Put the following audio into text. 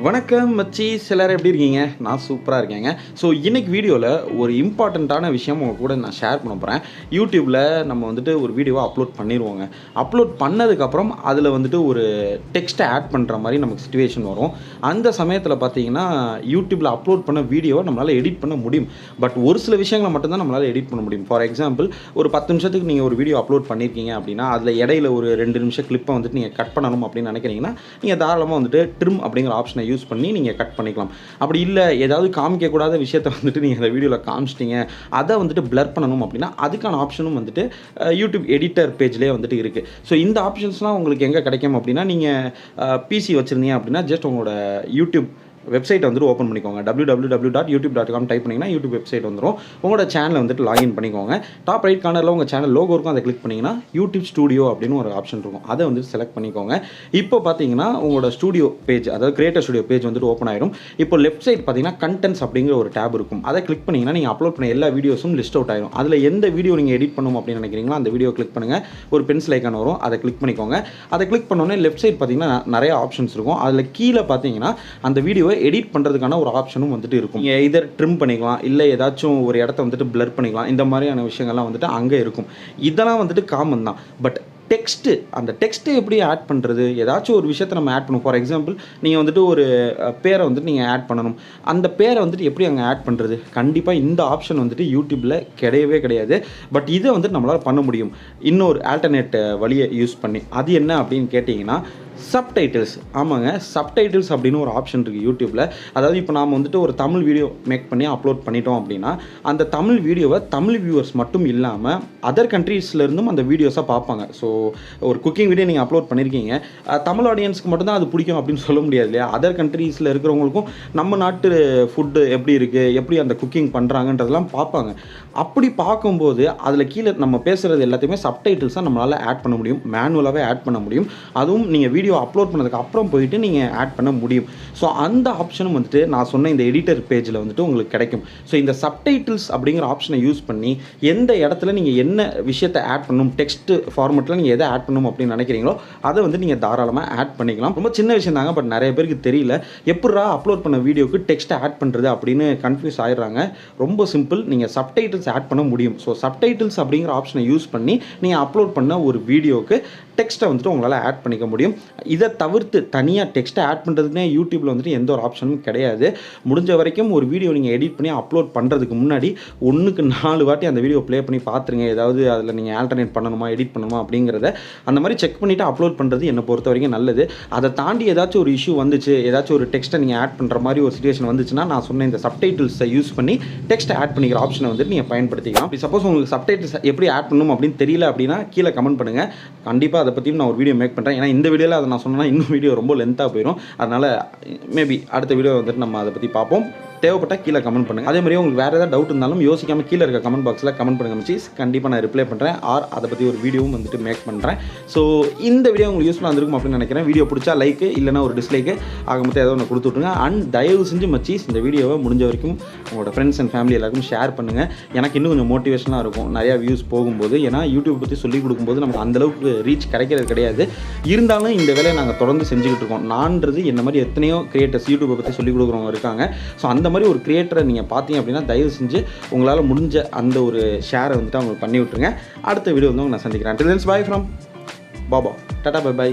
வணக்கம் மச்சி, எல்லாரும் எப்படி இருக்கீங்க? நான் சூப்பராக இருக்கேங்க. ஸோ இன்றைக்கி வீடியோவில் ஒரு இம்பார்ட்டண்ட்டான விஷயம் உங்கள் கூட நான் ஷேர் பண்ண போகிறேன். யூடியூப்பில் நம்ம வந்துட்டு ஒரு வீடியோவை அப்லோட் பண்ணிடுவோங்க. அப்லோட் பண்ணதுக்கப்புறம் அதில் வந்துட்டு ஒரு டெக்ஸ்ட்டை ஆட் பண்ணுற மாதிரி நமக்கு சிச்சுவேஷன் வரும். அந்த சமயத்தில் பார்த்தீங்கன்னா யூடியூப்பில் அப்லோட் பண்ண வீடியோவை நம்மளால் எடிட் பண்ண முடியும். பட் ஒரு சில விஷயங்களை மட்டும்தான் நம்மளால் எடிட் பண்ண முடியும். ஃபார் எக்ஸாம்பிள், ஒரு 10 நிமிஷத்துக்கு நீங்கள் ஒரு வீடியோ அப்லோட் பண்ணியிருக்கீங்க அப்படின்னா அதில் இடையில ஒரு 2 நிமிஷம் கிளிப்பை வந்துட்டு நீங்கள் கட் பண்ணணும் அப்படின்னு நினைக்கிறீங்கன்னா நீங்கள் தாராளமாக வந்துட்டு ட்ரிம் அப்படிங்கிற ஆப்ஷனை யூஸ் பண்ணி நீங்கள் கட் பண்ணிக்கலாம். அப்படி இல்லை, ஏதாவது காமிக்கக்கூடாத விஷயத்தை வந்துட்டு நீங்கள் அந்த வீடியோவில் காமிச்சிட்டிங்க, அதை வந்துட்டு பிளர் பண்ணணும் அப்படின்னா அதுக்கான ஆப்ஷனும் வந்துட்டு யூடியூப் எடிட்டர் பேஜ்லேயே வந்துட்டு இருக்குது. ஸோ இந்த ஆப்ஷன்ஸ்லாம் உங்களுக்கு எங்கே கிடைக்கும் அப்படின்னா, நீங்கள் பிசி வச்சுருந்தீங்க அப்படின்னா ஜஸ்ட் உங்களோட யூடியூப் வெப்சைட்டை வந்துட்டு ஓப்பன் பண்ணிக்கோங்க. www.youtube.com டைப் பண்ணிங்கன்னா யூடியூப் வெப்சைட் வந்துடும். உங்களோட சேனலை வந்துட்டு லாகின் பண்ணிக்கோங்க. டாப் ரைட் கார்னரில் உங்கள் சேனல் லோகோ இருக்கும், அதை கிளிக் பண்ணிங்கன்னா யூடியூப் ஸ்டூடியோ அப்படின்னு ஒரு ஆப்ஷன் இருக்கும், அதை வந்துட்டு செலக்ட் பண்ணிக்கோங்க. இப்போ பார்த்தீங்கன்னா உங்களோட ஸ்டூடியோ பேஜ், அதாவது கிரியேட்டர் ஸ்டூடியோ பேஜ் வந்துட்டு ஓப்பன் ஆயிடும். இப்போ லெஃப்ட் சைட் பார்த்தீங்கன்னா கண்டென்ட்ஸ் அப்படிங்கிற ஒரு டேப் இருக்கும், அதை கிளிக் பண்ணிங்கன்னா நீங்கள் அப்லோட் பண்ண எல்லா வீடியோஸும் லிஸ்ட் அவுட் ஆயிடும். அதில் எந்த வீடியோ நீங்கள் எடிட் பண்ணணும் அப்படின்னு நினைக்கிறீங்களோ அந்த வீடியோ கிளிக் பண்ணுங்கள். ஒரு பென்சில் ஐக்கான் வரும், அதை கிளிக் பண்ணிக்கோங்க. அதை கிளிக் பண்ணோன்னே லெஃப்ட் சைட் பார்த்தீங்கன்னா நிறைய ஆப்ஷன்ஸ் இருக்கும். அதில் கீழே பார்த்தீங்கன்னா அந்த வீடியோவை எடிட் பண்ணுறதுக்கான ஒரு ஆப்ஷனும் வந்துட்டு இருக்கும். நீங்கள் இதர் ட்ரிம் பண்ணிக்கலாம், இல்லை ஏதாச்சும் ஒரு இடத்த வந்துட்டு பிளர் பண்ணிக்கலாம். இந்த மாதிரியான விஷயங்கள்லாம் வந்துட்டு அங்கே இருக்கும். இதெல்லாம் வந்துட்டு காமன் தான். பட் டெக்ஸ்ட்டு, அந்த டெக்ஸ்ட்டு எப்படி ஆட் பண்ணுறது? ஏதாச்சும் ஒரு விஷயத்தை நம்ம ஆட் பண்ணுவோம். ஃபார் எக்ஸாம்பிள், நீங்கள் வந்துட்டு ஒரு பேரை வந்துட்டு நீங்கள் ஆட் பண்ணணும். அந்த பேரை வந்துட்டு எப்படி அங்கே ஆட் பண்ணுறது? கண்டிப்பாக இந்த ஆப்ஷன் வந்துட்டு யூடியூப்பில் கிடையவே கிடையாது. பட் இதை வந்துட்டு நம்மளால் பண்ண முடியும் இன்னொரு ஆல்டர்னேட் வழியை யூஸ் பண்ணி. அது என்ன அப்படின்னு கேட்டிங்கன்னா, சப்டைட்டில்ஸ். ஆமாங்க, சப்டைட்டில்ஸ் அப்படின்னு ஒரு ஆப்ஷன் இருக்குது யூடியூப்பில். அதாவது இப்போ நாம் வந்துட்டு ஒரு தமிழ் வீடியோ மேக் பண்ணி அப்லோட் பண்ணிட்டோம் அப்படின்னா அந்த தமிழ் வீடியோவை தமிழ் வியூவர்ஸ் மட்டும் இல்லாமல் அதர் கண்ட்ரீஸ்லேருந்தும் அந்த வீடியோஸை பார்ப்பாங்க. ஸோ ஒரு குக்கிங் வீடியோ நீங்கள் அப்லோட் பண்ணியிருக்கீங்க, தமிழ் ஆடியன்ஸ்க்கு மட்டும்தான் அது பிடிக்கும் அப்படின்னு சொல்ல முடியாது இல்லையா? அதர் கண்ட்ரீஸில் இருக்கிறவங்களுக்கும் நம்ம நாட்டு ஃபுட்டு எப்படி இருக்குது, எப்படி அந்த குக்கிங் பண்ணுறாங்கன்றதெல்லாம் பார்ப்பாங்க. அப்படி பார்க்கும்போது அதில் கீழே நம்ம பேசுகிறது எல்லாத்தையுமே சப்டைட்டில்ஸாக நம்மளால் ஆட் பண்ண முடியும், மேனுவலாகவே ஆட் பண்ண முடியும். அதுவும் நீங்கள் வீடியோ அப்லோட் பண்ணதுக்கு அப்புறம் போயிட்டு நீங்கள் ஆட் பண்ண முடியும். ஸோ அந்த ஆப்ஷனும் வந்துட்டு நான் சொன்ன இந்த எடிட்டர் பேஜில் வந்துட்டு உங்களுக்கு கிடைக்கும். ஸோ இந்த சப்டைட்டில்ஸ் அப்படிங்கிற ஆப்ஷனை யூஸ் பண்ணி எந்த இடத்துல நீங்கள் என்ன விஷயத்தை ஆட் பண்ணணும், டெக்ஸ்ட் ஃபார்மெட்டில் நீங்கள் எதை ஆட் பண்ணணும் அப்படின்னு நினைக்கிறீங்களோ அதை வந்து நீங்கள் தாராளமாக ஆட் பண்ணிக்கலாம். ரொம்ப சின்ன விஷயம் தாங்க, பட் நிறைய பேருக்கு தெரியல. எப்படா அப்லோட் பண்ண வீடியோக்கு டெக்ஸ்ட்டை ஆட் பண்ணுறது அப்படின்னு கன்ஃபியூஸ் ஆகிடுறாங்க. ரொம்ப சிம்பிள், நீங்கள் சப்டைட்டில்ஸ் ஆட் பண்ண முடியும். ஸோ சப்டைட்டில்ஸ் அப்படிங்கிற ஆப்ஷனை யூஸ் பண்ணி நீங்கள் அப்லோட் பண்ண ஒரு வீடியோக்கு டெக்ஸ்ட்டை வந்துட்டு உங்களால் ஆட் பண்ணிக்க முடியும். இதை தவிர்த்து தனியாக டெக்ஸ்ட்டை ஆட் பண்ணுறதுக்குனே யூடியூப்பில் வந்துட்டு எந்த ஒரு ஆப்ஷனும் கிடையாது. முடிஞ்ச வரைக்கும் ஒரு வீடியோ நீங்கள் எடிட் பண்ணி அப்லோட் பண்ணுறதுக்கு முன்னாடி 1க்கு 4 வாட்டி அந்த வீடியோ ப்ளே பண்ணி பார்த்துருங்க. ஏதாவது அதில் நீங்கள் ஆல்டர்னேட் பண்ணணுமா, எடிட் பண்ணணுமா அப்படிங்கிறத அந்த மாதிரி செக் பண்ணிவிட்டு அப்லோட் பண்ணுறது என்னை பொறுத்த வரைக்கும் நல்லது. அதை தாண்டி ஏதாச்சும் ஒரு இஷ்யூ வந்துச்சு, ஏதாச்சும் ஒரு டெக்ஸ்ட்டை நீங்கள் ஆட் பண்ணுற மாதிரி ஒரு சிச்சுவேஷன் வந்துச்சுன்னா நான் சொன்ன இந்த சப்டைட்டில்ஸை யூஸ் பண்ணி டெக்ஸ்ட்டை ஆட் பண்ணிக்கிற ஆப்ஷனை வந்துட்டு நீங்கள் பயன்படுத்திக்கலாம். இப்படி சப்போஸ் உங்களுக்கு சப்டைட்டில்ஸ் எப்படி ஆட் பண்ணணும் அப்படின்னு தெரியல அப்படின்னா கீழே கமெண்ட் பண்ணுங்கள். கண்டிப்பாக அதை பற்றியும் நான் ஒரு வீடியோ மேக் பண்ணுறேன். ஏன்னா இந்த வீடியோவில் அதை நான் சொன்னேன்னா இன்னும் வீடியோ ரொம்ப லென்த்தாக போயிடும். அதனால் மேபி அடுத்த வீடியோ வந்துட்டு நம்ம அதை பற்றி பார்ப்போம். தேவைப்பட்டால் கீழே கமெண்ட் பண்ணுங்கள். அதே மாதிரி உங்களுக்கு வேறு ஏதாவது டவுட் இருந்தாலும் யோசிக்காமல் கீழே இருக்க கமெண்ட் பாக்ஸில் கமெண்ட் பண்ணுங்கள் மச்சீஸ். கண்டிப்பாக நான் ரிப்ளை பண்ணுறேன், ஆர் அதை பற்றி ஒரு வீடியோவும் வந்துட்டு மேக் பண்ணுறேன். ஸோ இந்த வீடியோ உங்களுக்கு யூஸ்ஃபுல்லாக இருந்திருக்கும் அப்படின்னு நினைக்கிறேன். வீடியோ பிடிச்சா லைக்கு, இல்லைனா ஒரு டிஸ்லைக்கு, ஆக மொத்தம் ஏதோ ஒன்று கொடுத்து விட்ருங்க. அண்ட் தயவு செஞ்சு மச்சீஸ் இந்த வீடியோவை முடிஞ்ச வரைக்கும் உங்களோட ஃப்ரெண்ட்ஸ் அண்ட் ஃபேமிலி எல்லாருக்கும் ஷேர் பண்ணுங்கள். எனக்கு இன்னும் கொஞ்சம் மோட்டிவேஷனாக இருக்கும் நிறையா வியூஸ் போகும்போது. ஏன்னா யூடியூப் பற்றி சொல்லிக் கொடுக்கும்போது நமக்கு அந்தளவுக்கு ரீச் கிடைக்கிறது கிடையாது. இருந்தாலும் இந்த வேலையை நாங்கள் தொடர்ந்து செஞ்சுக்கிட்டு இருக்கோம். நான்றது என்ன மாதிரி எத்தனையோ கிரியேட்டர்ஸ் யூடியூப்பை பற்றி சொல்லிக் கொடுக்குறவங்க இருக்காங்க. ஸோ அந்த மாதிரி ஒரு கிரியேட்டரை நீங்கள் பார்த்தீங்க அப்படின்னா தயவு செஞ்சு உங்களால் முடிஞ்ச அந்த ஒரு ஷேரை வந்துட்டு அவங்களுக்கு பண்ணி விட்டுருங்க. அடுத்த வீடியோ வந்து நான் சந்திக்கிறேன். Till then, bye from Baba. Tata, bye bye.